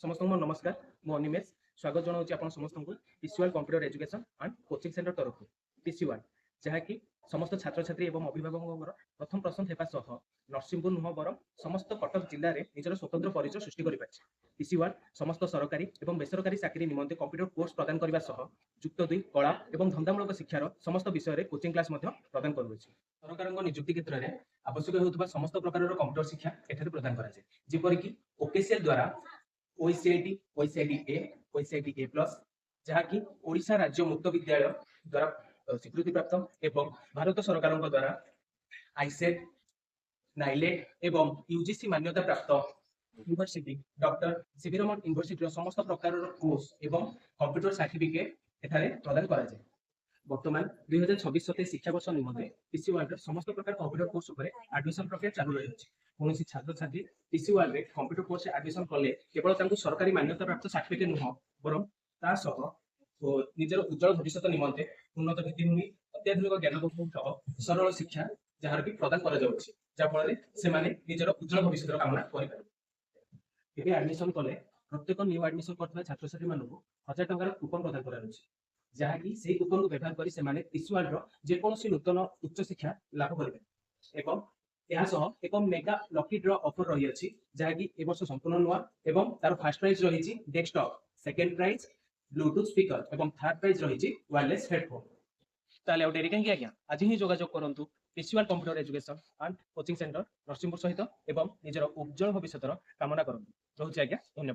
समस्त नमस्कार मु अनिमेश स्वागत जनाऊँ आप समस्त टीसीवाल computer education and coaching centre तरफ टीसीवाल जहाँकि समस्त छात्र छात्री और अभिभावक प्रथम पसंद होगा नरसिंहपुर नुह बर समस्त कटक जिले में निजर स्वतंत्र परिचय सृष्टि कर टीसीवाल समस्त सरकारी और बेसरकारी चाकरी निमंते कंप्यूटर कोर्स प्रदान करने युक्त 2 कला और धंदामूलक शिक्षार समस्त विषय में कोचिंग क्लास प्रदान कर सरकार निजुक्ति क्षेत्र में आवश्यक होता समस्त प्रकार कंप्यूटर शिक्षा एठारे प्रदान करपरिक ओकेसीएल द्वारा ओईसीआईटी ओईसीआईटी ए ओईसीआईटी ए प्लस जहाँकि ओडिशा राज्य मुक्त विद्यालय द्वारा स्वीकृति प्राप्त एवं भारत सरकार द्वारा आईसेट नाइलेट एवं यूजीसी मान्यता प्राप्त university doctor CV Raman university समस्त प्रकार कोर्स एवं कंप्यूटर सर्टिफिकेट एठारे प्रदान करा जाय। वर्तमान 2026-27 शिक्षावर्ष निमंते टीसीवाल समस्त प्रकार कंप्यूटर कोर्स उपर एडमिशन प्रक्रिया चालू रही है। कौन छात्र छात्री टीसीवाल कंप्यूटर कोर्स एडमिशन कले केवल सरकारी मान्यता प्राप्त सर्टिफिकेट नुह बर निजर उज्जवल भविष्य निमंते उन्नत भित्तिभूमि अत्याधुनिक ज्ञान सरल शिक्षा जार भी प्रदान कर निजर उज्जवल भविष्य कामना कर एडमिशन कले प्रत्येक न्यू एडमिशन कर छात्र छात्री मानक 1000 टंकार कूपन प्रदान कर जहाँकि से कूपन को व्यवहार कर टीसीवाल जेकोसी नूतन उच्च शिक्षा लाभ करें एक मेगा लकी ड्र ऑफर रही है जहाँकि ए वर्ष संपूर्ण नुआ एवं तार फास्ट प्राइज रही desktop second prize Bluetooth speaker एवं थर्ड प्राइज रही वायरलेस हेडफोन। ताले डेरी कहीं आज्ञा आज ही जोगाजोग करूँ टीसीवाल computer education and coaching centre Narsinghpur सहित एवं निजर उज्जवल भविष्य कामना करूँ। रोचे आज्ञा धन्यवाद।